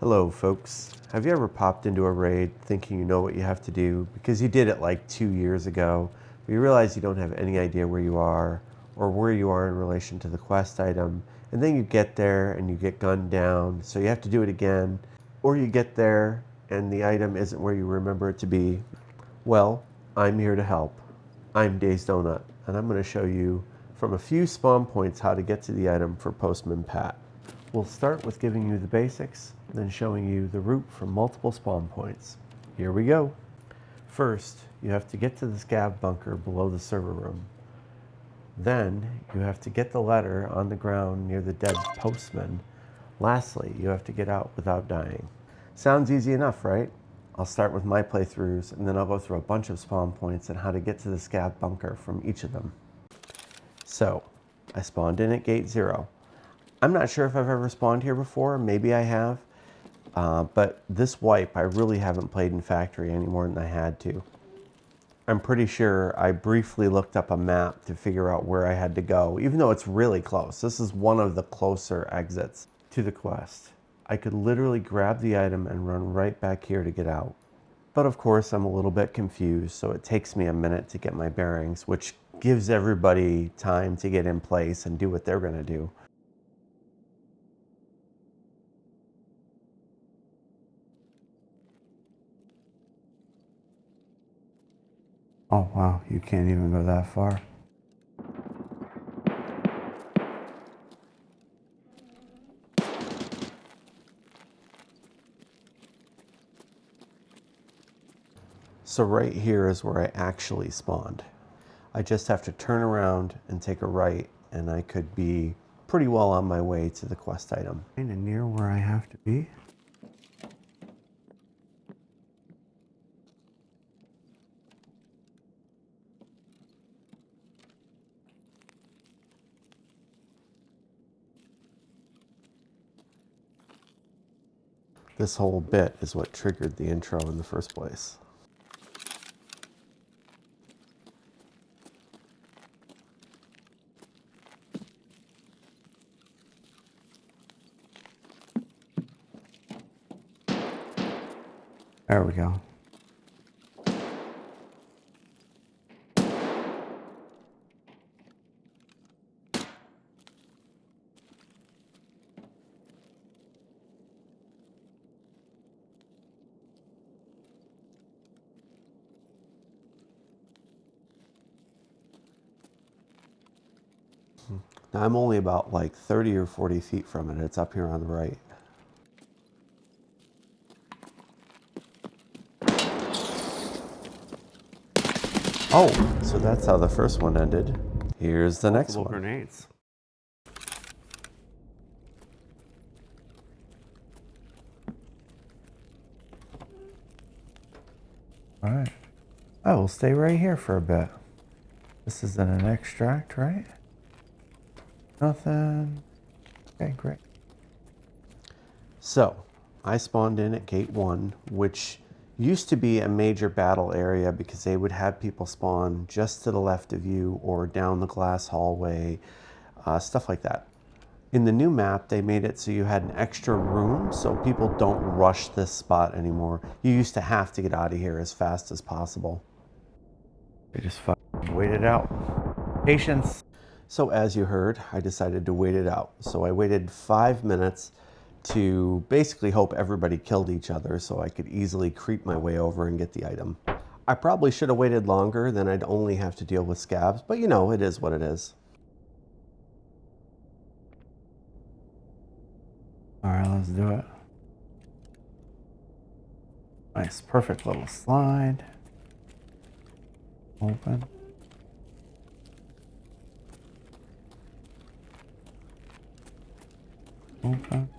Hello folks. Have you ever popped into a raid thinking you know what you have to do because you did it like 2 years ago, but you realize you don't have any idea where you are or where you are in relation to the quest item, and then you get there and you get gunned down, so you have to do it again, or you get there and the item isn't where you remember it to be? Well, I'm here to help. I'm Days Donut, and I'm going to show you from a few spawn points how to get to the item for Postman Pat. We'll start with giving you the basics, then showing you the route from multiple spawn points. Here we go. First, you have to get to the scav bunker below the server room. Then, you have to get the letter on the ground near the dead postman. Lastly, you have to get out without dying. Sounds easy enough, right? I'll start with my playthroughs, and then I'll go through a bunch of spawn points and how to get to the scav bunker from each of them. So, I spawned in at gate 0. I'm not sure if I've ever spawned here before, maybe I have, but this wipe I really haven't played in factory any more than I had to. I'm pretty sure I briefly looked up a map to figure out where I had to go, even though it's really close. This is one of the closer exits to the quest. I could literally grab the item and run right back here to get out. But of course I'm a little bit confused, so it takes me a minute to get my bearings, which gives everybody time to get in place and do what they're going to do. Oh wow, you can't even go that far. So right here is where I actually spawned. I just have to turn around and take a right, and I could be pretty well on my way to the quest item. Kind of near where I have to be. This whole bit is what triggered the intro in the first place. There we go. Now I'm only about like 30 or 40 feet from it. It's up here on the right. Oh, so that's how the first one ended. Here's the next one. Grenades. All right. I will stay right here for a bit. This isn't an extract, right? Nothing. Okay, great. So, I spawned in at gate 1, which used to be a major battle area because they would have people spawn just to the left of you or down the glass hallway, stuff like that. In the new map, they made it so you had an extra room so people don't rush this spot anymore. You used to have to get out of here as fast as possible. They just fucking waited out. Patience. So as you heard, I decided to wait it out. So I waited 5 minutes to basically hope everybody killed each other so I could easily creep my way over and get the item. I probably should have waited longer, then I'd only have to deal with scabs, but you know, it is what it is. All right, let's do it. Nice, perfect little slide. Open. Open.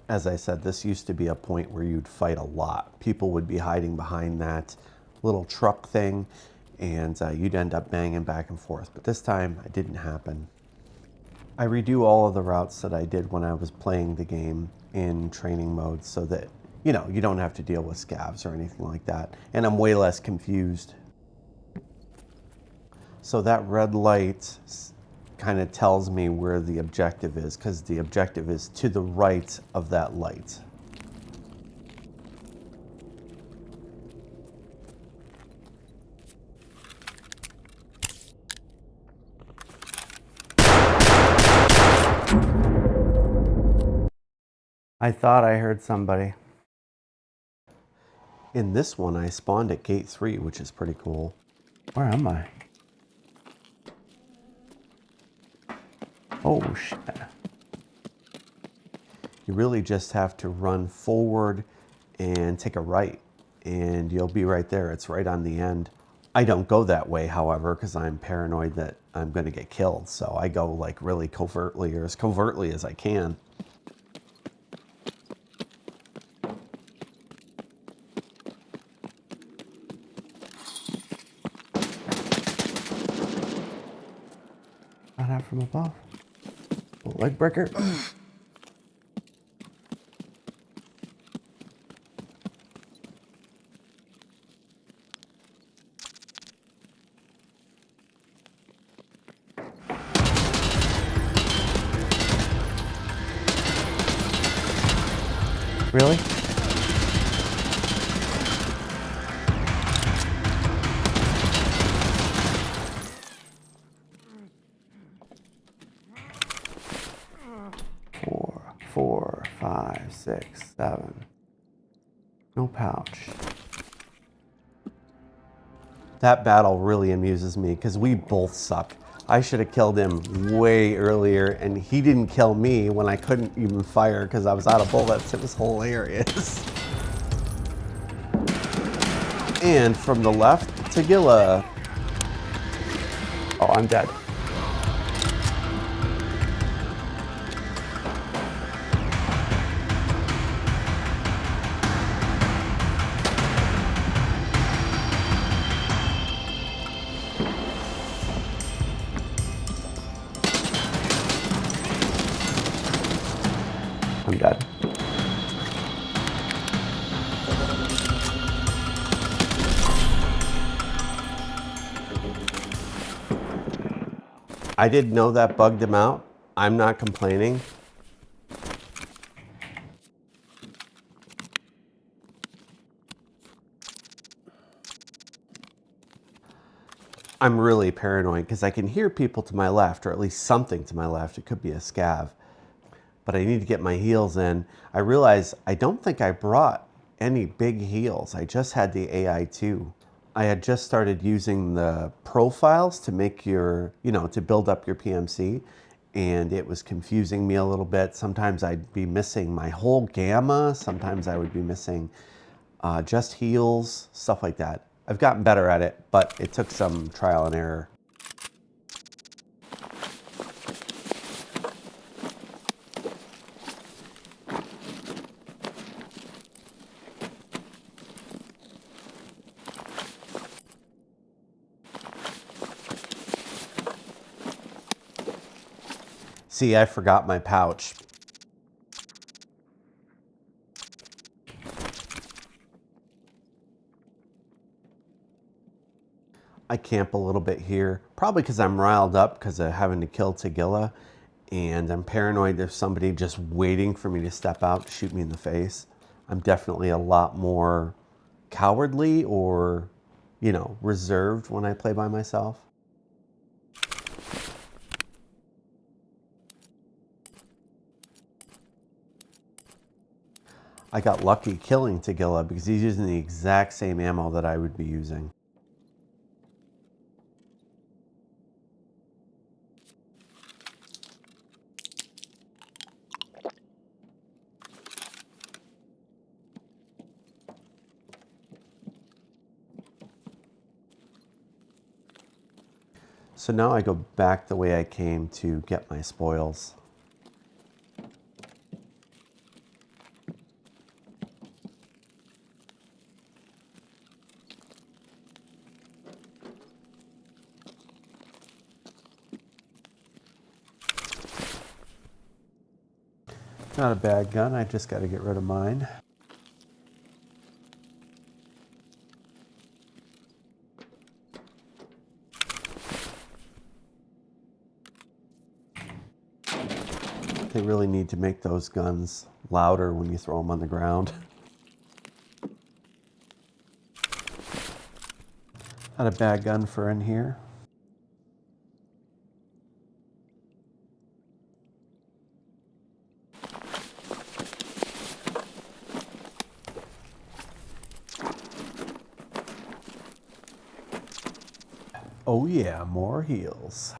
As I said, this used to be a point where you'd fight a lot. People would be hiding behind that little truck thing, and you'd end up banging back and forth. But this time, it didn't happen. I redo all of the routes that I did when I was playing the game in training mode so that you know, you don't have to deal with scavs or anything like that. And I'm way less confused. So that red light kind of tells me where the objective is, because the objective is to the right of that light. I thought I heard somebody. In this one, I spawned at gate 3, which is pretty cool. Where am I? Oh, shit. You really just have to run forward and take a right, and you'll be right there. It's right on the end. I don't go that way, however, because I'm paranoid that I'm going to get killed. So I go like really covertly, or as covertly as I can. Not out from above. Leg breaker. Really? Four, 5, 6, 7. No pouch. That battle really amuses me because we both suck. I should have killed him way earlier, and he didn't kill me when I couldn't even fire because I was out of bullets. It was hilarious. And from the left, Tagilla. Oh, I'm dead. I'm dead. I didn't know that bugged him out. I'm not complaining. I'm really paranoid because I can hear people to my left, or at least something to my left. It could be a scav. But I need to get my heals in. I realize I don't think I brought any big heals. I just had the AI2. I had just started using the profiles to make your, to build up your PMC. And it was confusing me a little bit. Sometimes I'd be missing my whole gamma. Sometimes I would be missing just heals, stuff like that. I've gotten better at it, but it took some trial and error. See, I forgot my pouch. I camp a little bit here, probably because I'm riled up because of having to kill Tagilla, and I'm paranoid there's somebody just waiting for me to step out to shoot me in the face. I'm definitely a lot more cowardly or, reserved when I play by myself. I got lucky killing Tagilla because he's using the exact same ammo that I would be using. So now I go back the way I came to get my spoils. Not a bad gun, I just got to get rid of mine. They really need to make those guns louder when you throw them on the ground. Not a bad gun for in here. Oh yeah, more heals.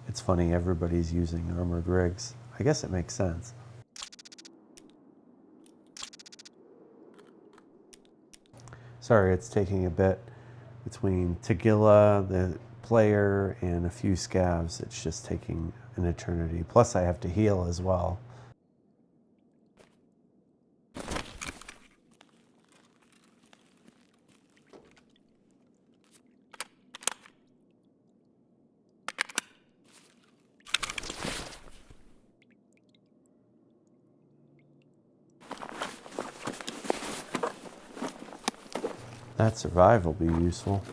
It's funny, everybody's using armored rigs. I guess it makes sense. Sorry, it's taking a bit between Tagilla, the player, and a few scavs. It's just taking an eternity. Plus, I have to heal as well. That survive will be useful.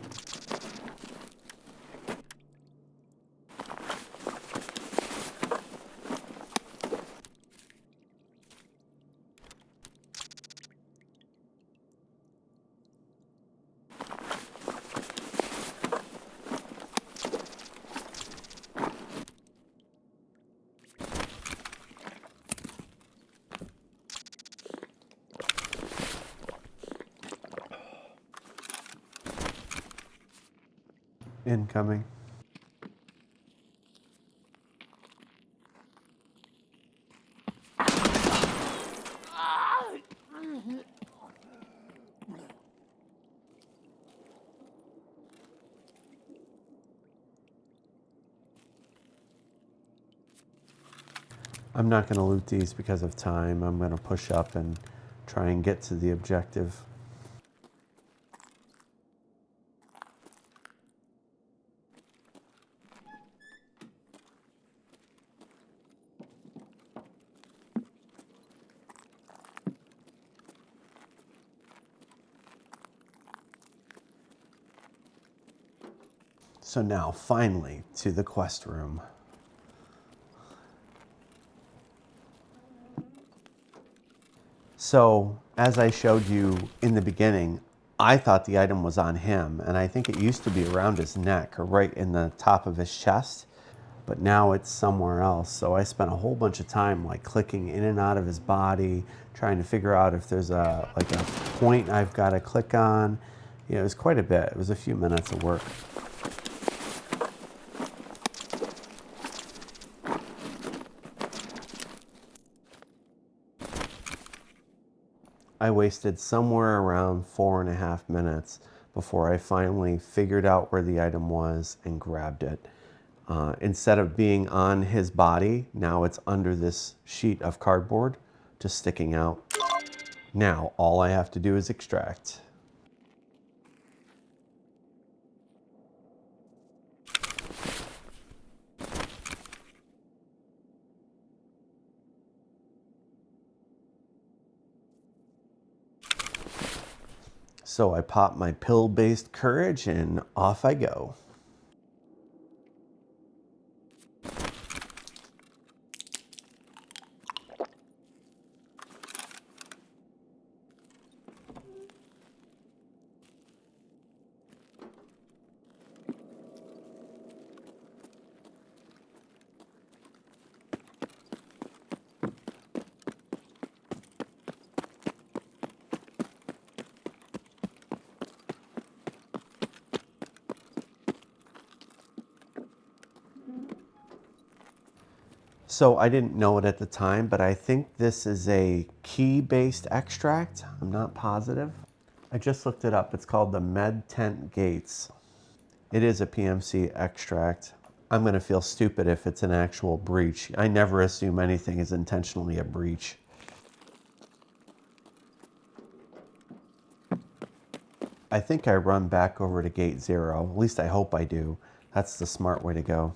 Incoming. I'm not going to loot these because of time. I'm going to push up and try and get to the objective. So now, finally, to the quest room. So, as I showed you in the beginning, I thought the item was on him, and I think it used to be around his neck or right in the top of his chest, but now it's somewhere else. So I spent a whole bunch of time like clicking in and out of his body, trying to figure out if there's a point I've got to click on. You know, it was quite a bit. It was a few minutes of work. I wasted somewhere around 4.5 minutes before I finally figured out where the item was and grabbed it. Instead of being on his body, now it's under this sheet of cardboard, just sticking out. Now, all I have to do is extract. So I pop my pill-based courage and off I go. So I didn't know it at the time, but I think this is a key-based extract. I'm not positive. I just looked it up. It's called the Med Tent Gates. It is a PMC extract. I'm gonna feel stupid if it's an actual breach. I never assume anything is intentionally a breach. I think I run back over to gate 0. At least I hope I do. That's the smart way to go.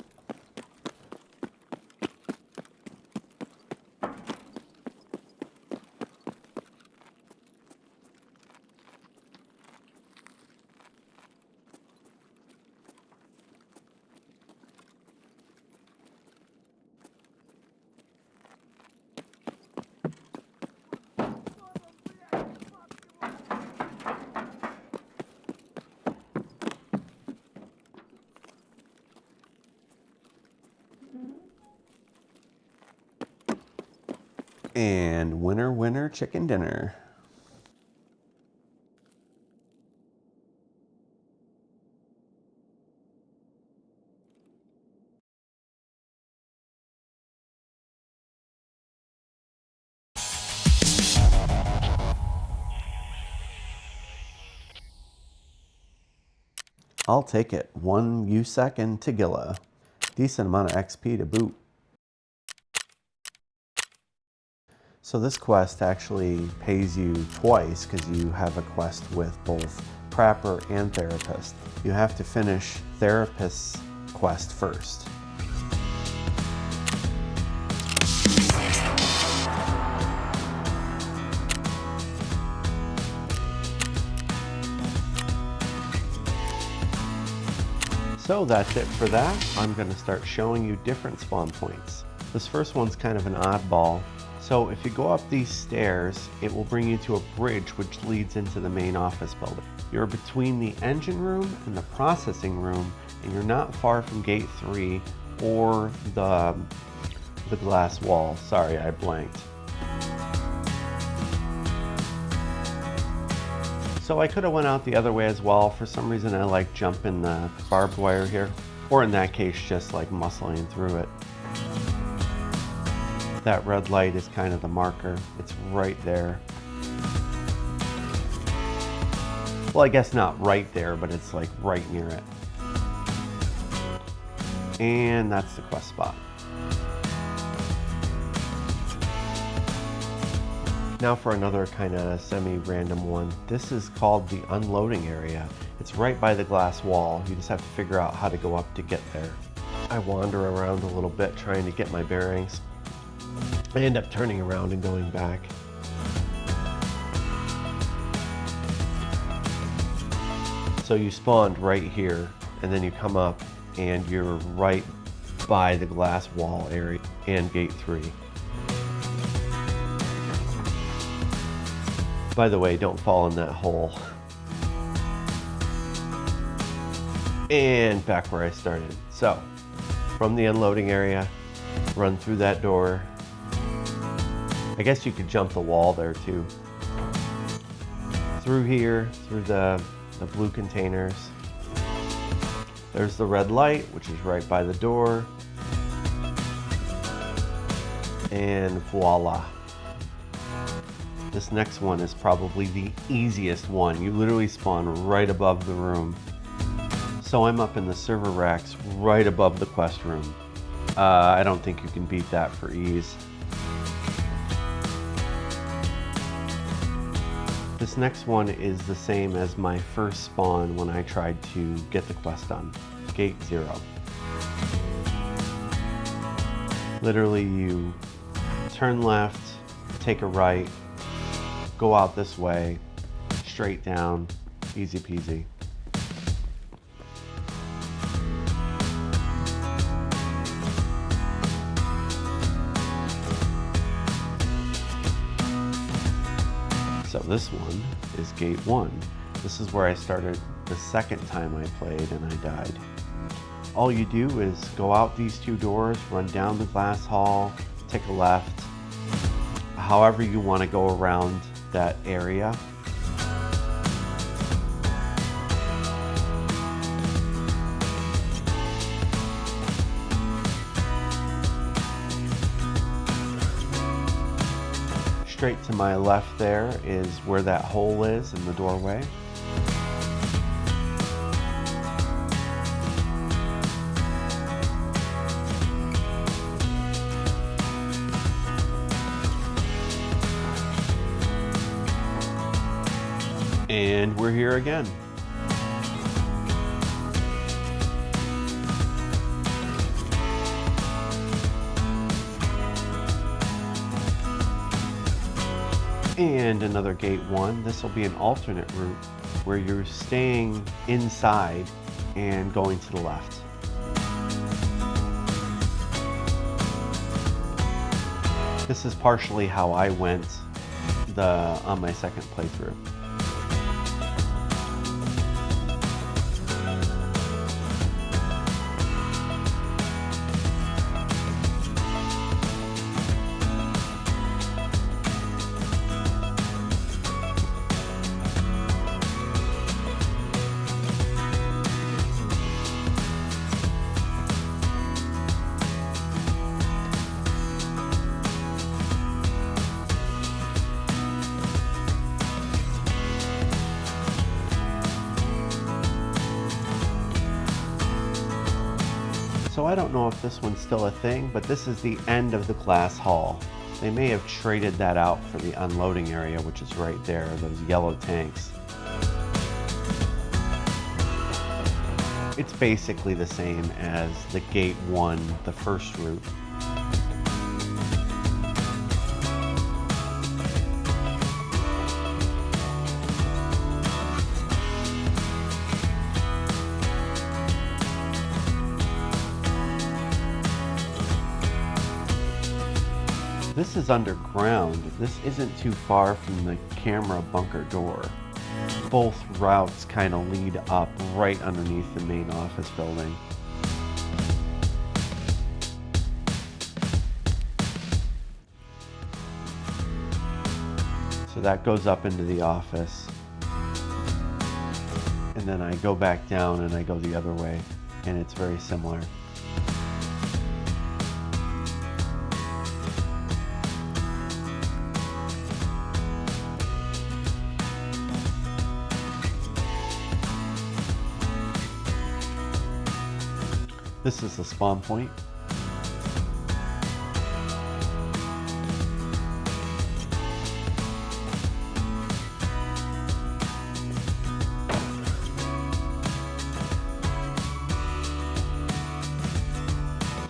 And winner, winner, chicken dinner. I'll take it. 1 USEC and Tagilla. Decent amount of XP to boot. So this quest actually pays you twice because you have a quest with both Prapor and Therapist. You have to finish Therapist's quest first. So that's it for that. I'm going to start showing you different spawn points. This first one's kind of an oddball. So if you go up these stairs, it will bring you to a bridge which leads into the main office building. You're between the engine room and the processing room, and you're not far from gate 3 or the glass wall. Sorry, I blanked. So I could have went out the other way as well. For some reason I like jumping the barbed wire here, or in that case just like muscling through it. That red light is kind of the marker. It's right there. Well, I guess not right there, but it's like right near it. And that's the quest spot. Now for another kind of semi-random one. This is called the unloading area. It's right by the glass wall. You just have to figure out how to go up to get there. I wander around a little bit trying to get my bearings. I end up turning around and going back. So you spawned right here, and then you come up and you're right by the glass wall area and gate 3. By the way, don't fall in that hole. And back where I started. So, from the unloading area, run through that door. I guess you could jump the wall there too. Through here, through the blue containers. There's the red light, which is right by the door. And voila. This next one is probably the easiest one. You literally spawn right above the room. So I'm up in the server racks right above the quest room. I don't think you can beat that for ease. This next one is the same as my first spawn when I tried to get the quest done. Gate 0. Literally you turn left, take a right, go out this way, straight down, easy peasy. So this one is gate 1. This is where I started the second time I played and I died. All you do is go out these 2 doors, run down the glass hall, take a left, however you want to go around that area. straight to my left there is where that hole is in the doorway. And we're here again. And another gate 1. This will be an alternate route where you're staying inside and going to the left. This is partially how I went on my second playthrough. So I don't know if this one's still a thing, but this is the end of the glass hall. They may have traded that out for the unloading area, which is right there, those yellow tanks. It's basically the same as the gate 1, the first route. This is underground. This isn't too far from the camera bunker door. Both routes kind of lead up right underneath the main office building. So that goes up into the office. And then I go back down and I go the other way, and it's very similar. This is the spawn point.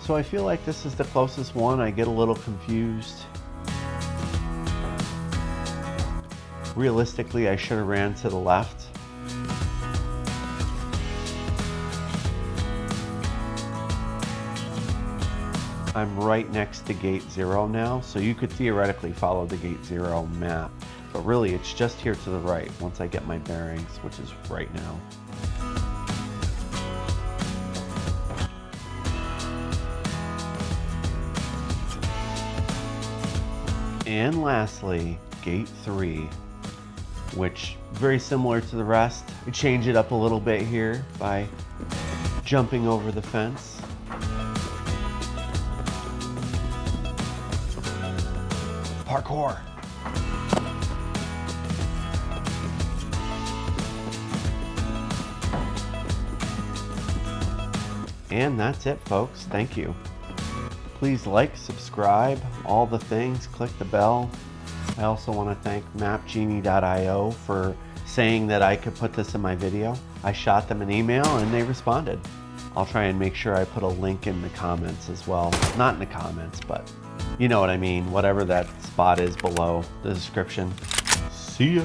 So I feel like this is the closest one. I get a little confused. Realistically, I should have ran to the left. I'm right next to gate 0 now, so you could theoretically follow the gate 0 map, but really it's just here to the right once I get my bearings, which is right now. And lastly, gate 3, which very similar to the rest. I change it up a little bit here by jumping over the fence. Parkour. And that's it, folks. Thank you. Please like, subscribe, all the things, click the bell. I also want to thank mapgenie.io for saying that I could put this in my video. I shot them an email and they responded. I'll try and make sure I put a link in the comments as well. Not in the comments, but you know what I mean, whatever that spot is below the description. See ya.